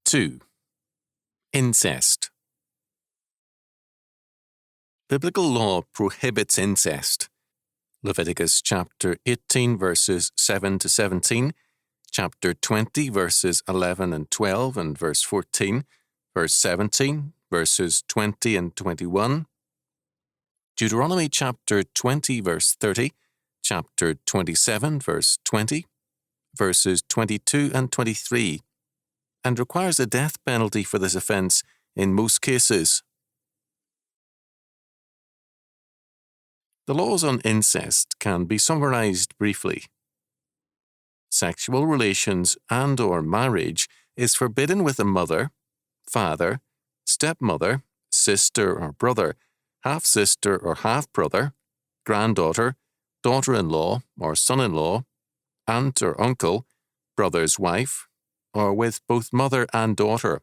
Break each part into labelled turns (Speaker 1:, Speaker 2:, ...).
Speaker 1: 2. Incest. Biblical law prohibits incest. Leviticus chapter 18 verses 7 to 17, chapter 20 verses 11 and 12 and verse 14, verse 17, verses 20 and 21, Deuteronomy chapter 20 verse 30, chapter 27 verse 20, verses 22 and 23, and requires a death penalty for this offence in most cases. The laws on incest can be summarized briefly. Sexual relations and/or marriage is forbidden with a mother, father, stepmother, sister or brother, half-sister or half-brother, granddaughter, daughter-in-law or son-in-law, aunt or uncle, brother's wife, or with both mother and daughter.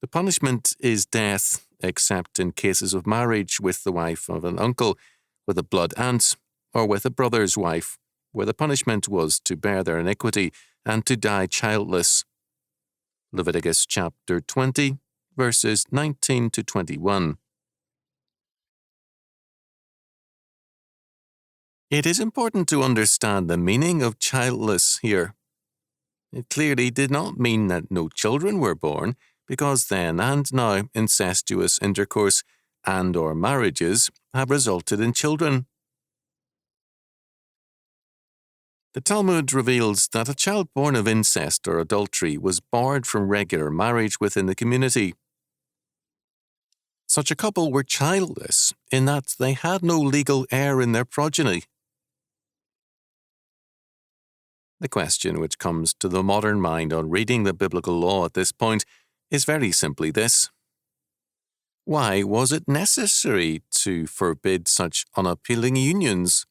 Speaker 1: The punishment is death, except in cases of marriage with the wife of an uncle, with a blood aunt, or with a brother's wife, where the punishment was to bear their iniquity and to die childless. Leviticus chapter 20, verses 19 to 21. It is important to understand the meaning of childless here. It clearly did not mean that no children were born, because then and now incestuous intercourse and/or marriages have resulted in children. The Talmud reveals that a child born of incest or adultery was barred from regular marriage within the community. Such a couple were childless in that they had no legal heir in their progeny. The question which comes to the modern mind on reading the biblical law at this point is very simply this: why was it necessary to forbid such unappealing unions?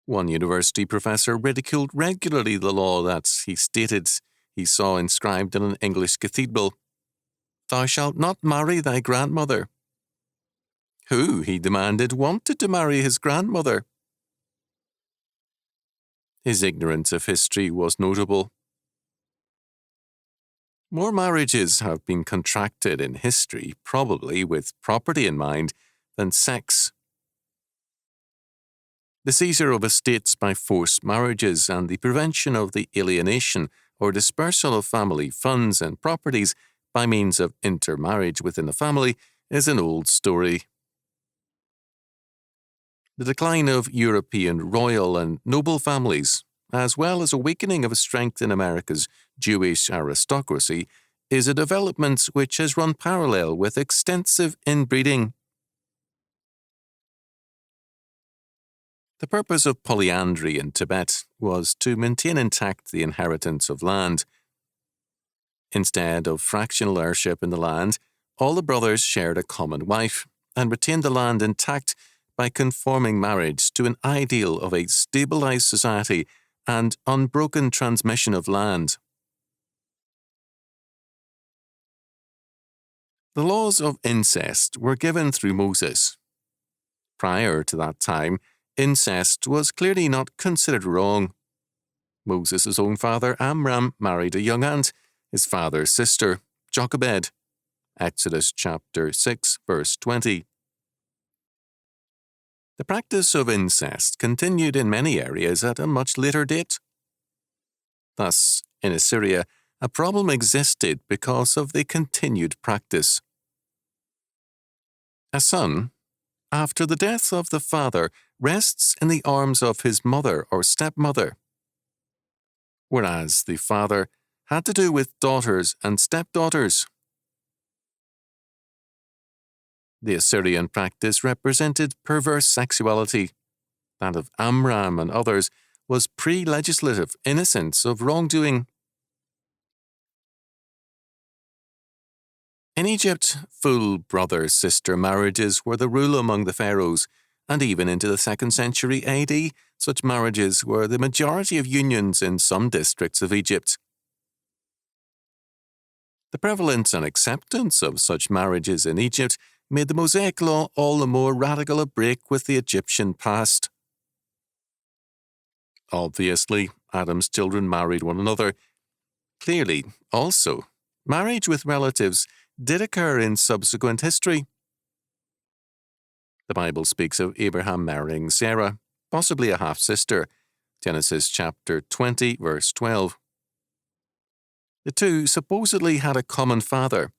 Speaker 1: One university professor ridiculed regularly the law that he stated he saw inscribed in an English cathedral: "Thou shalt not marry thy grandmother." Who, he demanded, wanted to marry his grandmother? His ignorance of history was notable. More marriages have been contracted in history, probably with property in mind, than sex. The seizure of estates by forced marriages and the prevention of the alienation or dispersal of family funds and properties by means of intermarriage within the family is an old story. The decline of European royal and noble families, as well as a weakening of strength in America's Jewish aristocracy, is a development which has run parallel with extensive inbreeding. The purpose of polyandry in Tibet was to maintain intact the inheritance of land. Instead of fractional heirship in the land, all the brothers shared a common wife and retained the land intact by conforming marriage to an ideal of a stabilized society and unbroken transmission of land. The laws of incest were given through Moses. Prior to that time, incest was clearly not considered wrong. Moses' own father Amram married a young aunt, his father's sister, Jochebed. Exodus chapter 6, verse 20. The practice of incest continued in many areas at a much later date. Thus, in Assyria, a problem existed because of the continued practice. A son, after the death of the father, rests in the arms of his mother or stepmother, whereas the father had to do with daughters and stepdaughters. The Assyrian practice represented perverse sexuality. That of Amram and others was pre-legislative innocence of wrongdoing. In Egypt, full brother-sister marriages were the rule among the pharaohs, and even into the 2nd century AD, such marriages were the majority of unions in some districts of Egypt. The prevalence and acceptance of such marriages in Egypt made the Mosaic Law all the more radical a break with the Egyptian past. Obviously, Adam's children married one another. Clearly, also, marriage with relatives did occur in subsequent history. The Bible speaks of Abraham marrying Sarah, possibly a half-sister, Genesis chapter 20, verse 12. The two supposedly had a common father.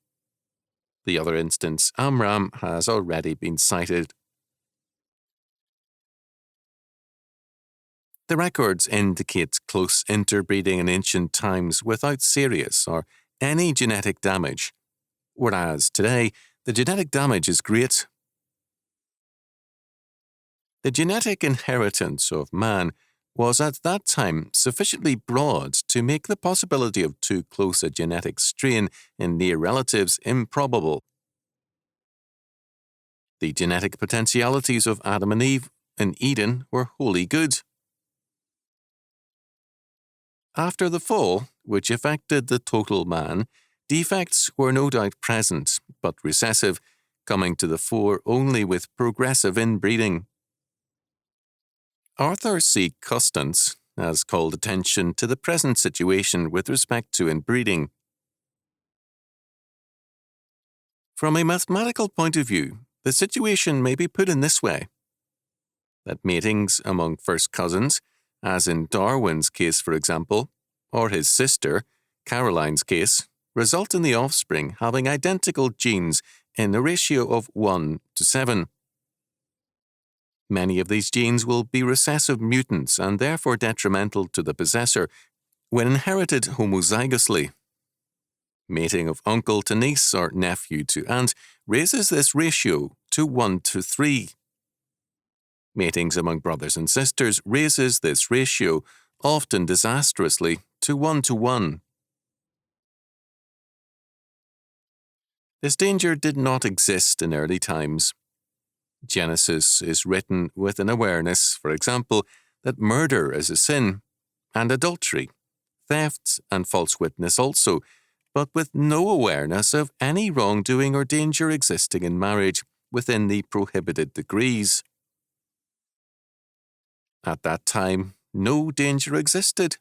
Speaker 1: The other instance, Amram, has already been cited. The records indicate close interbreeding in ancient times without serious or any genetic damage, whereas today the genetic damage is great. The genetic inheritance of man was at that time sufficiently broad to make the possibility of too close a genetic strain in near relatives improbable. The genetic potentialities of Adam and Eve in Eden were wholly good. After the fall, which affected the total man, defects were no doubt present, but recessive, coming to the fore only with progressive inbreeding. Arthur C. Custance has called attention to the present situation with respect to inbreeding. From a mathematical point of view, the situation may be put in this way: that matings among first cousins, as in Darwin's case for example, or his sister, Caroline's case, result in the offspring having identical genes in a ratio of 1 to 7. Many of these genes will be recessive mutants and therefore detrimental to the possessor when inherited homozygously. Mating of uncle to niece or nephew to aunt raises this ratio to 1 to 3. Matings among brothers and sisters raises this ratio, often disastrously, to 1 to 1. This danger did not exist in early times. Genesis is written with an awareness, for example, that murder is a sin, and adultery, theft, and false witness also, but with no awareness of any wrongdoing or danger existing in marriage within the prohibited degrees. At that time, no danger existed.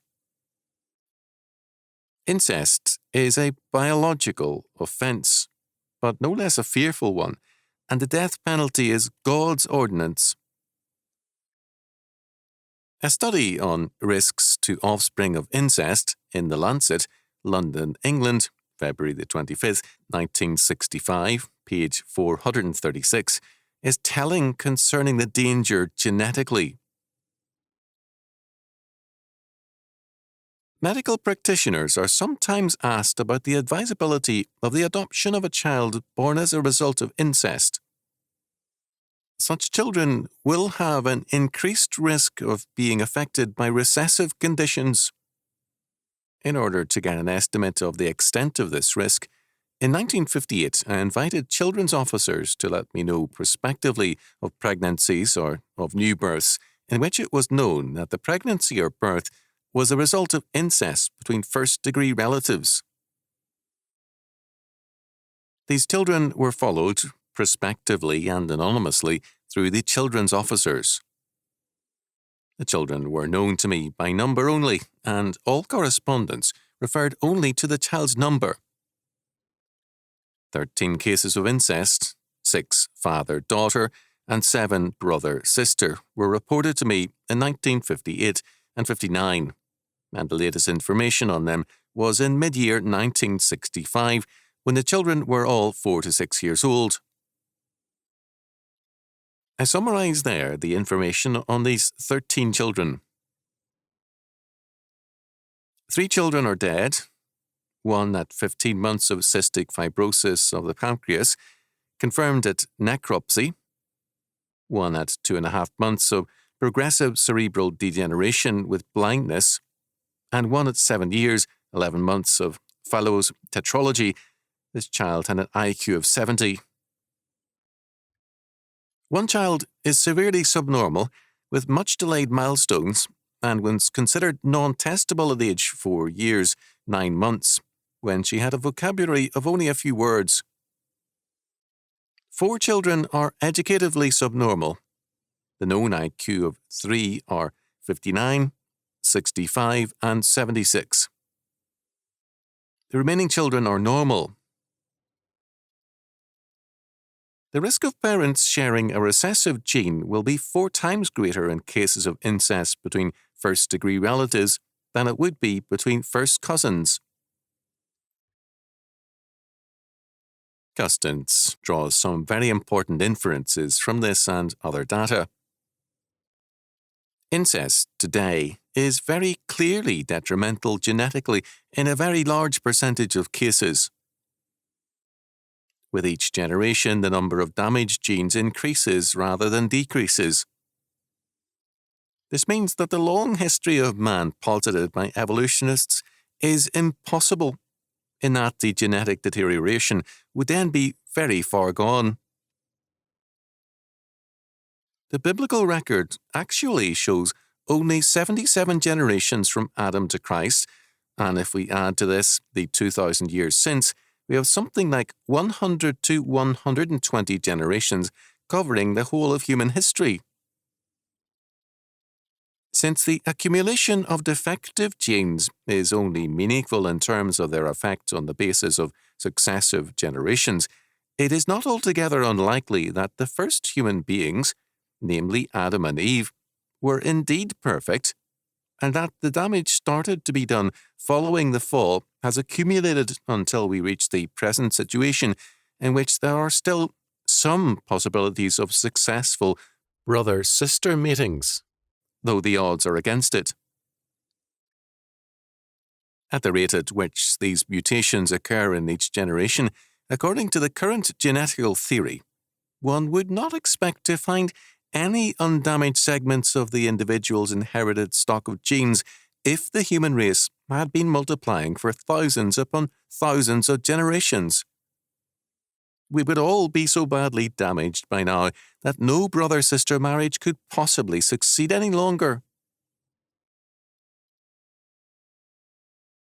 Speaker 1: Incest is a biological offence, but no less a fearful one, and the death penalty is God's ordinance. A study on risks to offspring of incest in The Lancet, London, England, February the 25th, 1965, page 436, is telling concerning the danger genetically. Medical practitioners are sometimes asked about the advisability of the adoption of a child born as a result of incest. Such children will have an increased risk of being affected by recessive conditions. In order to get an estimate of the extent of this risk, in 1958 I invited children's officers to let me know prospectively of pregnancies or of new births in which it was known that the pregnancy or birth was a result of incest between first-degree relatives. These children were followed, prospectively and anonymously, through the children's officers. The children were known to me by number only, and all correspondence referred only to the child's number. 13 cases of incest, 6 father-daughter, and 7 brother-sister were reported to me in 1958 and 59, and the latest information on them was in mid-year 1965, when the children were all 4 to 6 years old. I summarise there the information on these 13 children. 3 children are dead, 1 at 15 months of cystic fibrosis of the pancreas, confirmed at necropsy, 1 at 2.5 months of progressive cerebral degeneration with blindness, and 1 at 7 years, 11 months of Fallow's tetralogy. This child had an IQ of 70. 1 child is severely subnormal, with much delayed milestones, and was considered non-testable at age 4 years, 9 months, when she had a vocabulary of only a few words. 4 children are educatively subnormal. The known IQ of 3 are 59, 65 and 76. The remaining children are normal. The risk of parents sharing a recessive gene will be 4 times greater in cases of incest between first-degree relatives than it would be between first cousins. Custance draws some very important inferences from this and other data. Incest today is very clearly detrimental genetically in a very large percentage of cases. With each generation, the number of damaged genes increases rather than decreases. This means that the long history of man posited by evolutionists is impossible, in that the genetic deterioration would then be very far gone. The biblical record actually shows only 77 generations from Adam to Christ, and if we add to this the 2,000 years since, we have something like 100 to 120 generations covering the whole of human history. Since the accumulation of defective genes is only meaningful in terms of their effect on the basis of successive generations, it is not altogether unlikely that the first human beings, namely Adam and Eve, were indeed perfect, and that the damage started to be done following the fall has accumulated until we reach the present situation in which there are still some possibilities of successful brother-sister matings, though the odds are against it. At the rate at which these mutations occur in each generation, according to the current genetical theory, one would not expect to find any undamaged segments of the individual's inherited stock of genes if the human race had been multiplying for thousands upon thousands of generations. We would all be so badly damaged by now that no brother-sister marriage could possibly succeed any longer.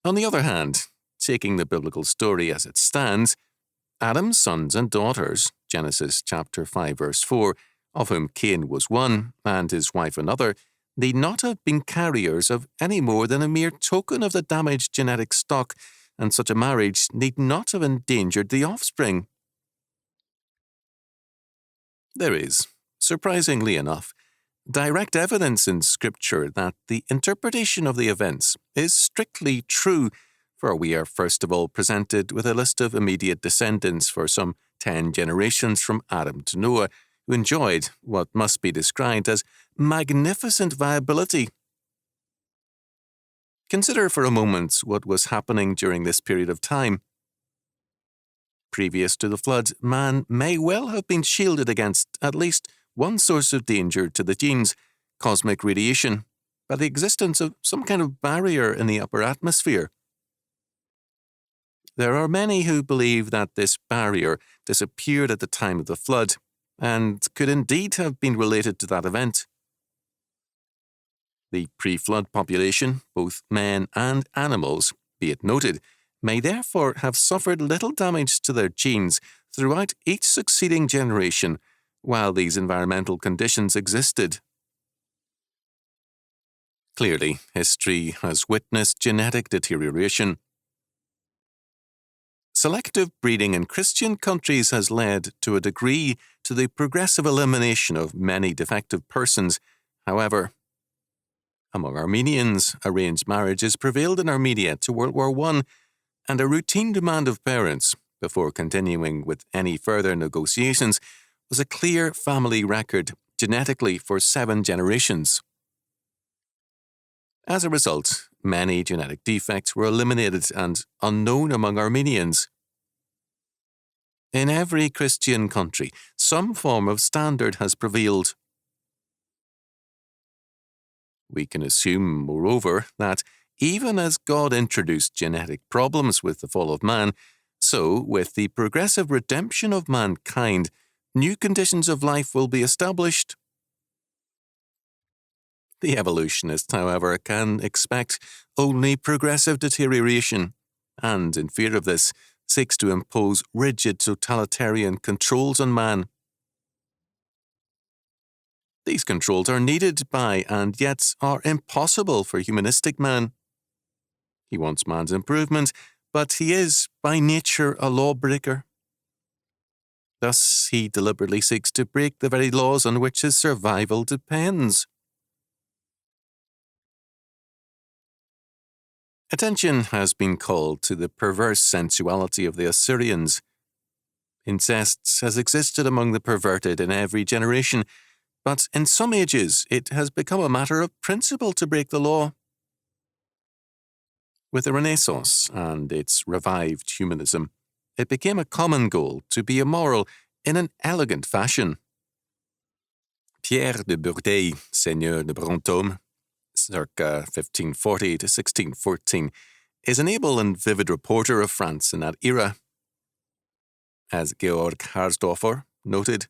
Speaker 1: On the other hand, taking the biblical story as it stands, Adam's sons and daughters, Genesis chapter 5 verse 4, of whom Cain was one and his wife another, need not have been carriers of any more than a mere token of the damaged genetic stock, and such a marriage need not have endangered the offspring. There is, surprisingly enough, direct evidence in Scripture that the interpretation of the events is strictly true, for we are first of all presented with a list of immediate descendants for some 10 generations from Adam to Noah, who enjoyed what must be described as magnificent viability. Consider for a moment what was happening during this period of time. Previous to the flood, man may well have been shielded against at least one source of danger to the genes, cosmic radiation, by the existence of some kind of barrier in the upper atmosphere. There are many who believe that this barrier disappeared at the time of the flood, and could indeed have been related to that event. The pre-flood population, both men and animals, be it noted, may therefore have suffered little damage to their genes throughout each succeeding generation while these environmental conditions existed. Clearly, history has witnessed genetic deterioration. Selective breeding in Christian countries has led, to a degree, to the progressive elimination of many defective persons. However, among Armenians, arranged marriages prevailed in Armenia to World War I, and a routine demand of parents, before continuing with any further negotiations, was a clear family record genetically for 7 generations. As a result, many genetic defects were eliminated and unknown among Armenians. In every Christian country, some form of standard has prevailed. We can assume, moreover, that even as God introduced genetic problems with the fall of man, so, with the progressive redemption of mankind, new conditions of life will be established. The evolutionist, however, can expect only progressive deterioration, and in fear of this, seeks to impose rigid totalitarian controls on man. These controls are needed by and yet are impossible for humanistic man. He wants man's improvement, but he is, by nature, a lawbreaker. Thus, he deliberately seeks to break the very laws on which his survival depends. Attention has been called to the perverse sensuality of the Assyrians. Incest has existed among the perverted in every generation, but in some ages it has become a matter of principle to break the law. With the Renaissance and its revived humanism, it became a common goal to be immoral in an elegant fashion. Pierre de Bourdeille, Seigneur de Brantôme, circa 1540 to 1614, is an able and vivid reporter of France in that era. As Georg Harsdorfer noted,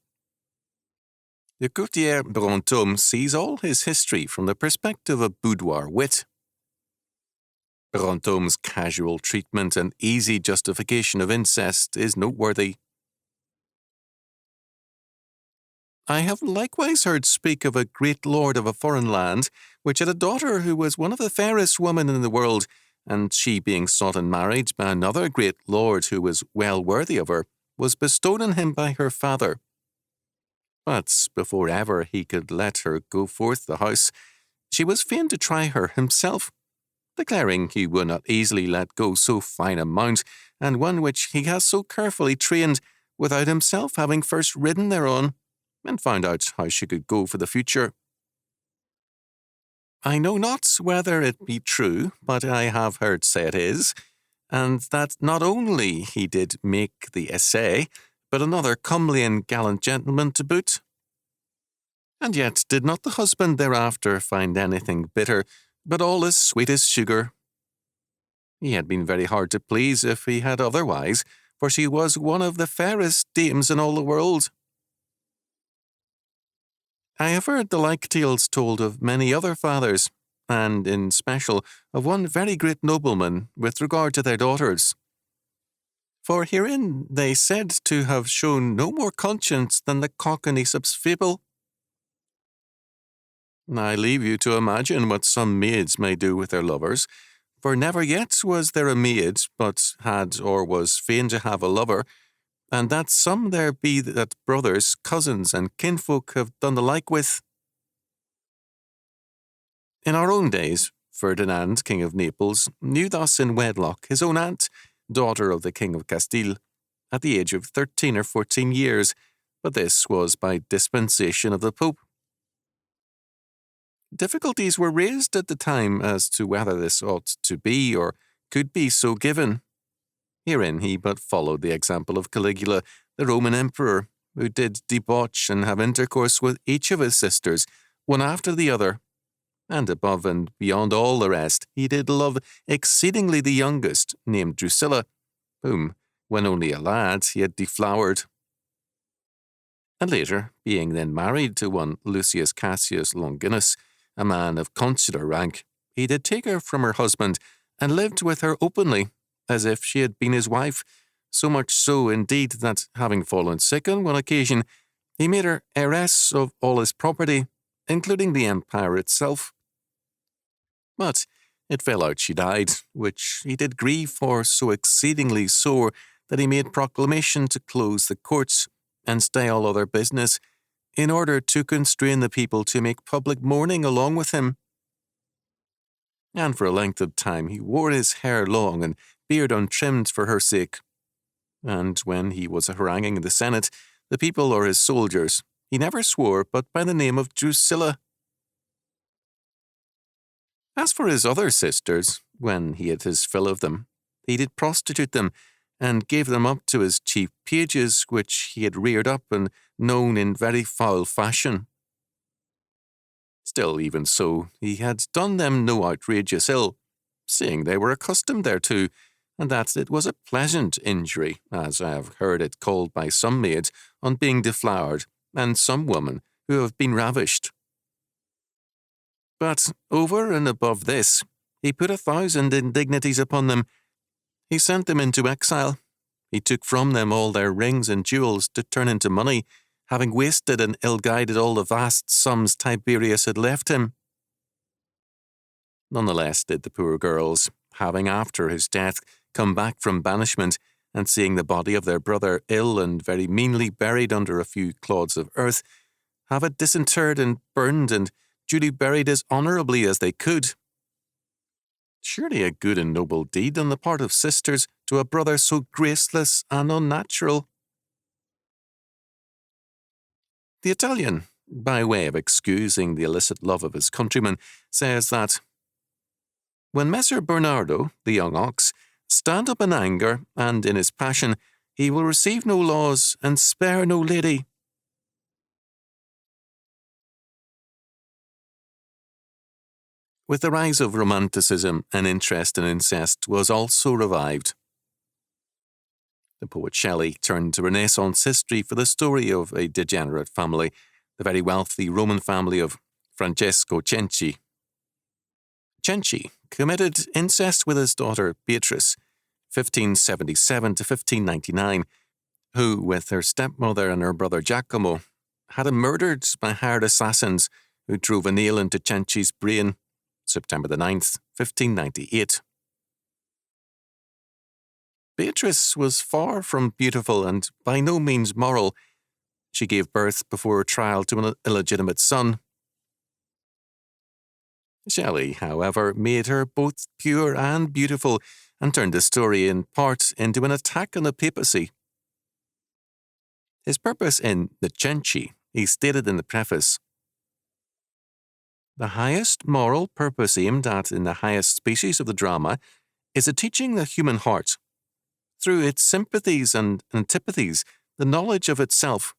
Speaker 1: the courtier Brantôme sees all his history from the perspective of boudoir wit. Brantôme's casual treatment and easy justification of incest is noteworthy. I have likewise heard speak of a great lord of a foreign land, which had a daughter who was one of the fairest women in the world, and she being sought in marriage by another great lord who was well worthy of her, was bestowed on him by her father. But before ever he could let her go forth the house, she was fain to try her himself, declaring he would not easily let go so fine a mount, and one which he has so carefully trained, without himself having first ridden thereon, and found out how she could go for the future. I know not whether it be true, but I have heard say it is, and that not only he did make the essay, but another comely and gallant gentleman to boot. And yet did not the husband thereafter find anything bitter, but all as sweet as sugar. He had been very hard to please if he had otherwise, for she was one of the fairest dames in all the world. I have heard the like tales told of many other fathers, and in special of one very great nobleman with regard to their daughters. For herein they said to have shown no more conscience than the cock in Aesop's fable. I leave you to imagine what some maids may do with their lovers, for never yet was there a maid but had or was fain to have a lover, and that some there be that brothers, cousins, and kinfolk have done the like with. In our own days, Ferdinand, King of Naples, knew thus in wedlock his own aunt, daughter of the King of Castile, at the age of 13 or 14 years, but this was by dispensation of the Pope. Difficulties were raised at the time as to whether this ought to be or could be so given. Herein he but followed the example of Caligula, the Roman emperor, who did debauch and have intercourse with each of his sisters, one after the other, and above and beyond all the rest, he did love exceedingly the youngest, named Drusilla, whom, when only a lad, he had deflowered. And later, being then married to one Lucius Cassius Longinus, a man of consular rank, he did take her from her husband, and lived with her openly, as if she had been his wife, so much so indeed that, having fallen sick on one occasion, he made her heiress of all his property, including the empire itself. But it fell out she died, which he did grieve for so exceedingly sore that he made proclamation to close the courts and stay all other business, in order to constrain the people to make public mourning along with him. And for a length of time he wore his hair long and beard untrimmed for her sake. And when he was haranguing in the Senate, the people or his soldiers, he never swore but by the name of Drusilla. As for his other sisters, when he had his fill of them, he did prostitute them, and gave them up to his chief pages, which he had reared up and known in very foul fashion. Still, even so, he had done them no outrageous ill, seeing they were accustomed thereto, and that it was a pleasant injury, as I have heard it called by some maids, on being deflowered, and some women who have been ravished. But over and above this, he put 1,000 indignities upon them. He sent them into exile. He took from them all their rings and jewels to turn into money, having wasted and ill-guided all the vast sums Tiberius had left him. Nonetheless did the poor girls, having after his death come back from banishment and seeing the body of their brother ill and very meanly buried under a few clods of earth, have it disinterred and burned and duly buried as honourably as they could. Surely a good and noble deed on the part of sisters to a brother so graceless and unnatural. The Italian, by way of excusing the illicit love of his countrymen, says that when Messer Bernardo, the young ox, stand up in anger and in his passion, he will receive no laws and spare no lady. With the rise of Romanticism, an interest in incest was also revived. The poet Shelley turned to Renaissance history for the story of a degenerate family, the very wealthy Roman family of Francesco Cenci. Cenci committed incest with his daughter Beatrice, 1577 to 1599, who, with her stepmother and her brother Giacomo, had him murdered by hired assassins who drove a nail into Cenci's brain, September the 9th, 1598. Beatrice was far from beautiful and by no means moral. She gave birth before her trial to an illegitimate son. Shelley, however, made her both pure and beautiful and turned the story in part into an attack on the papacy. His purpose in the Cenci, he stated in the preface, "The highest moral purpose aimed at in the highest species of the drama is a teaching the human heart, through its sympathies and antipathies, the knowledge of itself,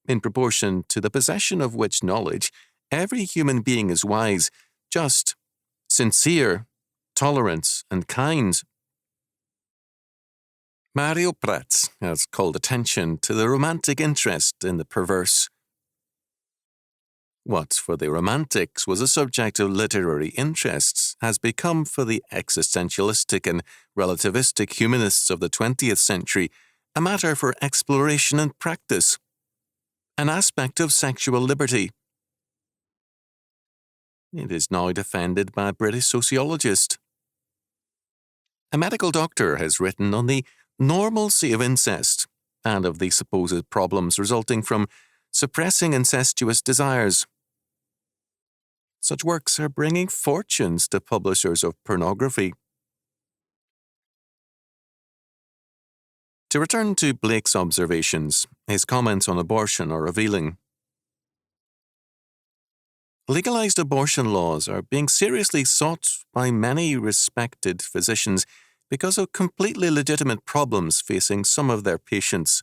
Speaker 1: in proportion to the possession of which knowledge every human being is wise, just, sincere, tolerant, and kind." Mario Praz has called attention to the romantic interest in the perverse. What for the Romantics was a subject of literary interests has become for the existentialistic and relativistic humanists of the 20th century a matter for exploration and practice, an aspect of sexual liberty. It is now defended by a British sociologist. A medical doctor has written on the normalcy of incest and of the supposed problems resulting from suppressing incestuous desires. Such works are bringing fortunes to publishers of pornography. To return to Blake's observations, his comments on abortion are revealing. Legalized abortion laws are being seriously sought by many respected physicians because of completely legitimate problems facing some of their patients.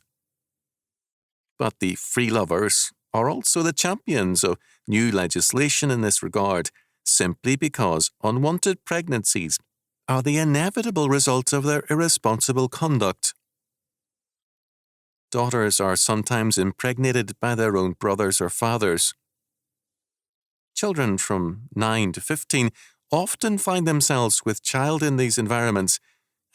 Speaker 1: But the free lovers are also the champions of new legislation in this regard, simply because unwanted pregnancies are the inevitable result of their irresponsible conduct. Daughters are sometimes impregnated by their own brothers or fathers. Children from 9 to 15 often find themselves with child in these environments,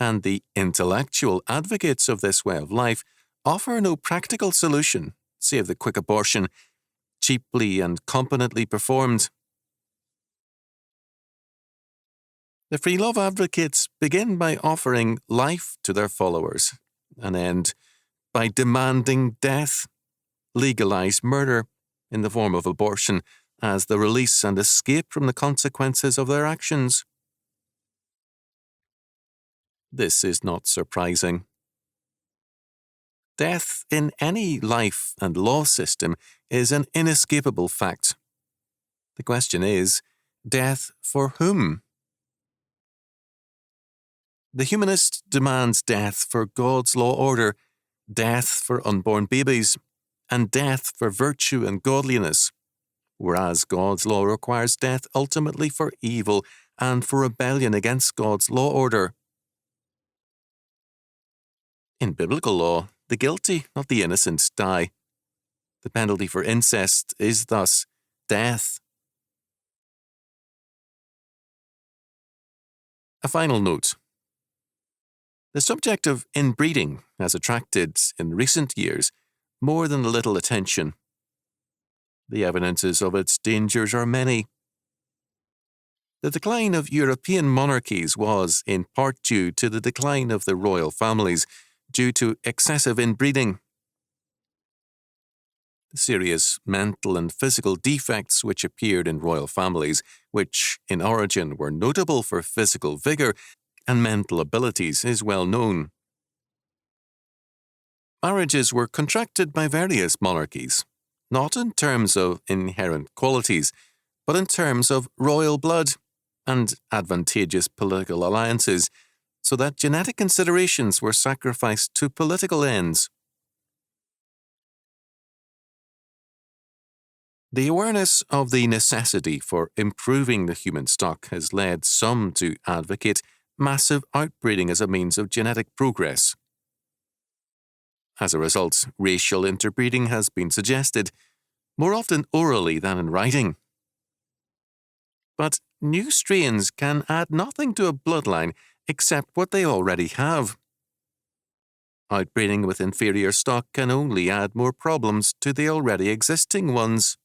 Speaker 1: and the intellectual advocates of this way of life offer no practical solution, save the quick abortion, cheaply and competently performed. The free love advocates begin by offering life to their followers, and end by demanding death, legalize murder in the form of abortion as the release and escape from the consequences of their actions. This is not surprising. Death in any life and law system is an inescapable fact. The question is, death for whom? The humanist demands death for God's law order, death for unborn babies, and death for virtue and godliness, whereas God's law requires death ultimately for evil and for rebellion against God's law order. In biblical law, the guilty, not the innocent, die. The penalty for incest is thus death. A final note. The subject of inbreeding has attracted, in recent years, more than a little attention. The evidences of its dangers are many. The decline of European monarchies was, in part, due to the decline of the royal families, due to excessive inbreeding. The serious mental and physical defects which appeared in royal families, which in origin were notable for physical vigour and mental abilities, is well known. Marriages were contracted by various monarchies, not in terms of inherent qualities, but in terms of royal blood and advantageous political alliances, so that genetic considerations were sacrificed to political ends. The awareness of the necessity for improving the human stock has led some to advocate massive outbreeding as a means of genetic progress. As a result, racial interbreeding has been suggested, more often orally than in writing. But new strains can add nothing to a bloodline except what they already have. Outbreeding with inferior stock can only add more problems to the already existing ones.